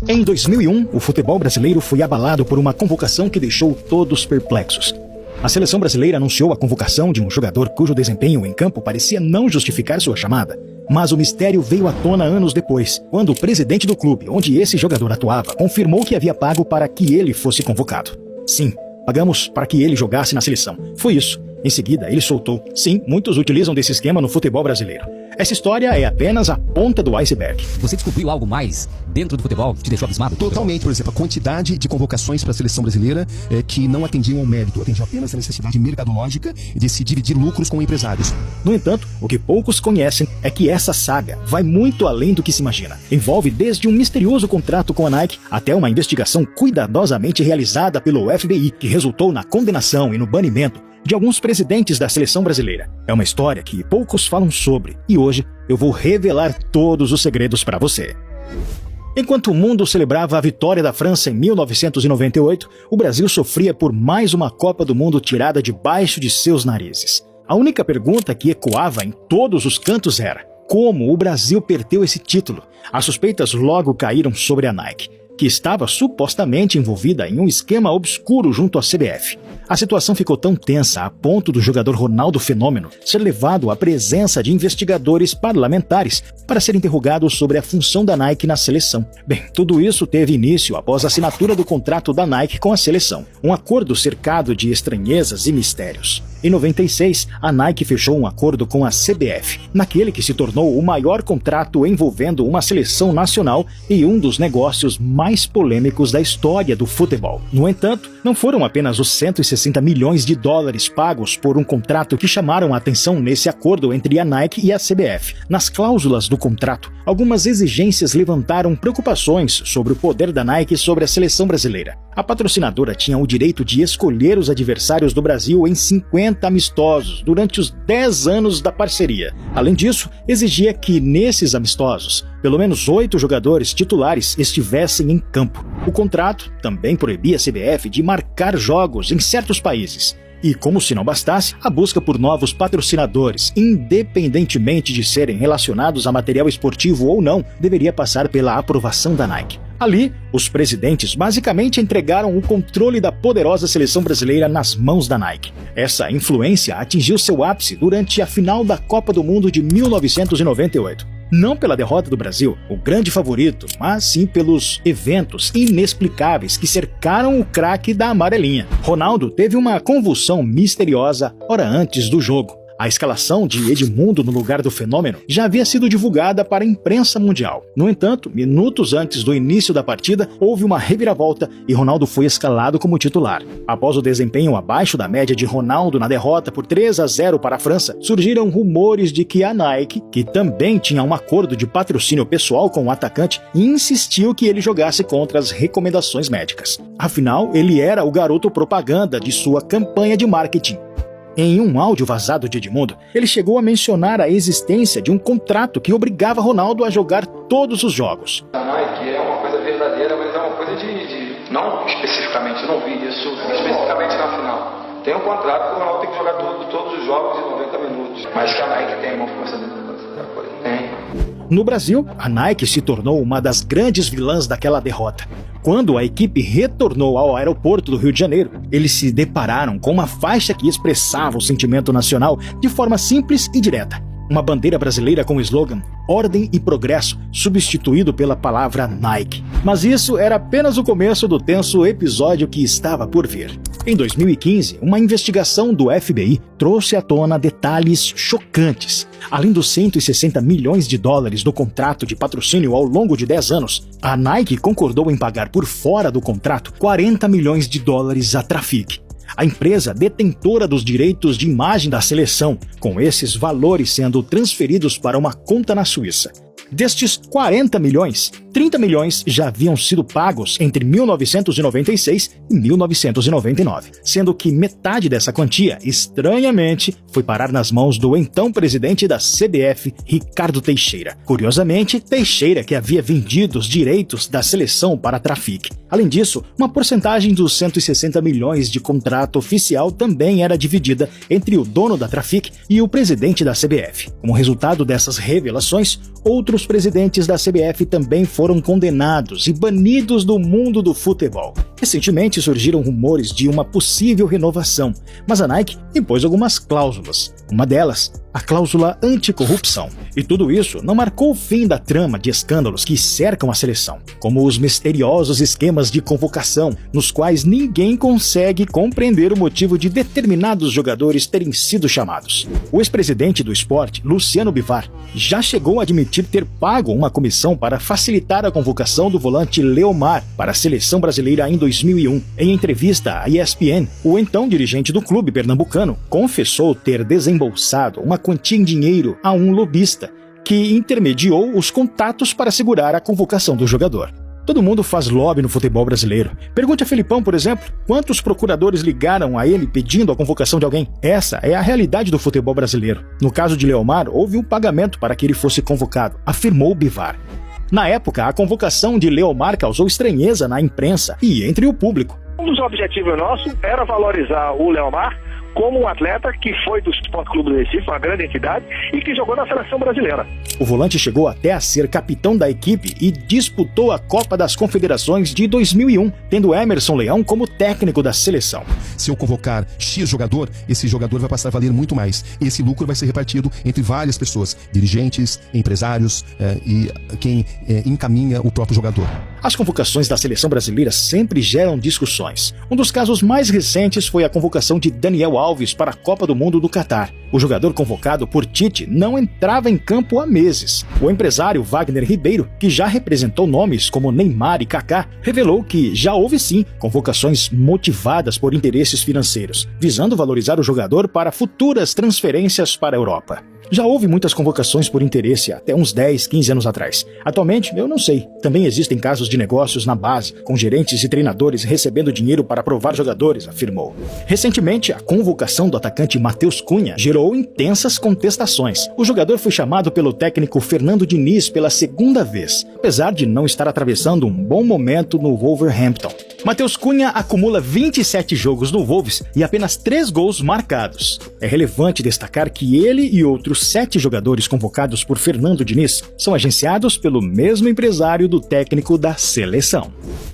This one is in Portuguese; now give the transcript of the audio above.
Em 2001, o futebol brasileiro foi abalado por uma convocação que deixou todos perplexos. A seleção brasileira anunciou a convocação de um jogador cujo desempenho em campo parecia não justificar sua chamada. Mas o mistério veio à tona anos depois, quando o presidente do clube, onde esse jogador atuava, confirmou que havia pago para que ele fosse convocado. Sim, pagamos para que ele jogasse na seleção. Foi isso. Em seguida, ele soltou. Sim, muitos utilizam desse esquema no futebol brasileiro. Essa história é apenas a ponta do iceberg. Você descobriu algo mais dentro do futebol que te deixou abismado? Totalmente, por exemplo, a quantidade de convocações para a seleção brasileira que não atendiam ao mérito, atendiam apenas a necessidade mercadológica de se dividir lucros com empresários. No entanto, o que poucos conhecem é que essa saga vai muito além do que se imagina. Envolve desde um misterioso contrato com a Nike até uma investigação cuidadosamente realizada pelo FBI, que resultou na condenação e no banimento de alguns presidentes da seleção brasileira. É uma história que poucos falam sobre, e hoje eu vou revelar todos os segredos para você. Enquanto o mundo celebrava a vitória da França em 1998, o Brasil sofria por mais uma Copa do Mundo tirada debaixo de seus narizes. A única pergunta que ecoava em todos os cantos era: como o Brasil perdeu esse título? As suspeitas logo caíram sobre a Nike, que estava supostamente envolvida em um esquema obscuro junto à CBF. A situação ficou tão tensa a ponto do jogador Ronaldo Fenômeno ser levado à presença de investigadores parlamentares para ser interrogado sobre a função da Nike na seleção. Bem, tudo isso teve início após a assinatura do contrato da Nike com a seleção, um acordo cercado de estranhezas e mistérios. Em 96, a Nike fechou um acordo com a CBF, naquele que se tornou o maior contrato envolvendo uma seleção nacional e um dos negócios mais polêmicos da história do futebol. No entanto, não foram apenas os 160 milhões de dólares pagos por um contrato que chamaram a atenção nesse acordo entre a Nike e a CBF. Nas cláusulas do contrato, algumas exigências levantaram preocupações sobre o poder da Nike sobre a seleção brasileira. A patrocinadora tinha o direito de escolher os adversários do Brasil em 50 amistosos durante os 10 anos da parceria. Além disso, exigia que nesses amistosos, pelo menos 8 jogadores titulares estivessem em campo. O contrato também proibia a CBF de marcar jogos em certos países. E, como se não bastasse, a busca por novos patrocinadores, independentemente de serem relacionados a material esportivo ou não, deveria passar pela aprovação da Nike. Ali, os presidentes basicamente entregaram o controle da poderosa seleção brasileira nas mãos da Nike. Essa influência atingiu seu ápice durante a final da Copa do Mundo de 1998. Não pela derrota do Brasil, o grande favorito, mas sim pelos eventos inexplicáveis que cercaram o craque da amarelinha. Ronaldo teve uma convulsão misteriosa hora antes do jogo. A escalação de Edmundo no lugar do Fenômeno já havia sido divulgada para a imprensa mundial. No entanto, minutos antes do início da partida, houve uma reviravolta e Ronaldo foi escalado como titular. Após o desempenho abaixo da média de Ronaldo na derrota por 3-0 para a França, surgiram rumores de que a Nike, que também tinha um acordo de patrocínio pessoal com o atacante, insistiu que ele jogasse contra as recomendações médicas. Afinal, ele era o garoto propaganda de sua campanha de marketing. Em um áudio vazado de Edmundo, ele chegou a mencionar a existência de um contrato que obrigava Ronaldo a jogar todos os jogos. A Nike é uma coisa verdadeira, mas é uma coisa não especificamente, não vi isso especificamente na final. Tem um contrato que o Ronaldo tem que jogar todos os jogos em 90 minutos, mas que a Nike tem uma força da coisa. Tem. No Brasil, a Nike se tornou uma das grandes vilãs daquela derrota. Quando a equipe retornou ao aeroporto do Rio de Janeiro, eles se depararam com uma faixa que expressava o sentimento nacional de forma simples e direta. Uma bandeira brasileira com o slogan Ordem e Progresso, substituído pela palavra Nike. Mas isso era apenas o começo do tenso episódio que estava por vir. Em 2015, uma investigação do FBI trouxe à tona detalhes chocantes. Além dos 160 milhões de dólares do contrato de patrocínio ao longo de 10 anos, a Nike concordou em pagar por fora do contrato 40 milhões de dólares à Trafic, a empresa detentora dos direitos de imagem da seleção, com esses valores sendo transferidos para uma conta na Suíça. Destes 40 milhões, 30 milhões já haviam sido pagos entre 1996 e 1999, sendo que metade dessa quantia, estranhamente, foi parar nas mãos do então presidente da CBF, Ricardo Teixeira. Curiosamente, Teixeira que havia vendido os direitos da seleção para a Trafic. Além disso, uma porcentagem dos 160 milhões de contrato oficial também era dividida entre o dono da Trafic e o presidente da CBF. Como resultado dessas revelações, outros presidentes da CBF também foram condenados e banidos do mundo do futebol. Recentemente surgiram rumores de uma possível renovação, mas a Nike impôs algumas cláusulas. Uma delas, a cláusula anticorrupção. E tudo isso não marcou o fim da trama de escândalos que cercam a seleção, como os misteriosos esquemas de convocação, nos quais ninguém consegue compreender o motivo de determinados jogadores terem sido chamados. O ex-presidente do esporte, Luciano Bivar, já chegou a admitir ter pago uma comissão para facilitar a convocação do volante Leomar para a seleção brasileira em 2001. Em entrevista à ESPN, o então dirigente do clube pernambucano confessou ter desembolsado uma quantia em dinheiro a um lobista que intermediou os contatos para segurar a convocação do jogador. Todo mundo faz lobby no futebol brasileiro. Pergunte a Felipão, por exemplo, quantos procuradores ligaram a ele pedindo a convocação de alguém? Essa é a realidade do futebol brasileiro. No caso de Leomar, houve um pagamento para que ele fosse convocado, afirmou Bivar. Na época, a convocação de Leomar causou estranheza na imprensa e entre o público. Um dos objetivos nossos era valorizar o Leomar como um atleta que foi do Sport Clube do Recife, uma grande entidade, e que jogou na seleção brasileira. O volante chegou até a ser capitão da equipe e disputou a Copa das Confederações de 2001, tendo Emerson Leão como técnico da seleção. Se eu convocar X jogador, esse jogador vai passar a valer muito mais. Esse lucro vai ser repartido entre várias pessoas, dirigentes, empresários e quem encaminha o próprio jogador. As convocações da seleção brasileira sempre geram discussões. Um dos casos mais recentes foi a convocação de Daniel Alves para a Copa do Mundo do Catar. O jogador convocado por Tite não entrava em campo há meses. O empresário Wagner Ribeiro, que já representou nomes como Neymar e Kaká, revelou que já houve sim convocações motivadas por interesses financeiros, visando valorizar o jogador para futuras transferências para a Europa. Já houve muitas convocações por interesse até uns 10, 15 anos atrás. Atualmente, eu não sei. Também existem casos de negócios na base, com gerentes e treinadores recebendo dinheiro para aprovar jogadores, afirmou. Recentemente, a convocação do atacante Matheus Cunha gerou intensas contestações. O jogador foi chamado pelo técnico Fernando Diniz pela segunda vez, apesar de não estar atravessando um bom momento no Wolverhampton. Matheus Cunha acumula 27 jogos no Wolves e apenas 3 gols marcados. É relevante destacar que ele e outros 7 jogadores convocados por Fernando Diniz são agenciados pelo mesmo empresário do técnico da seleção.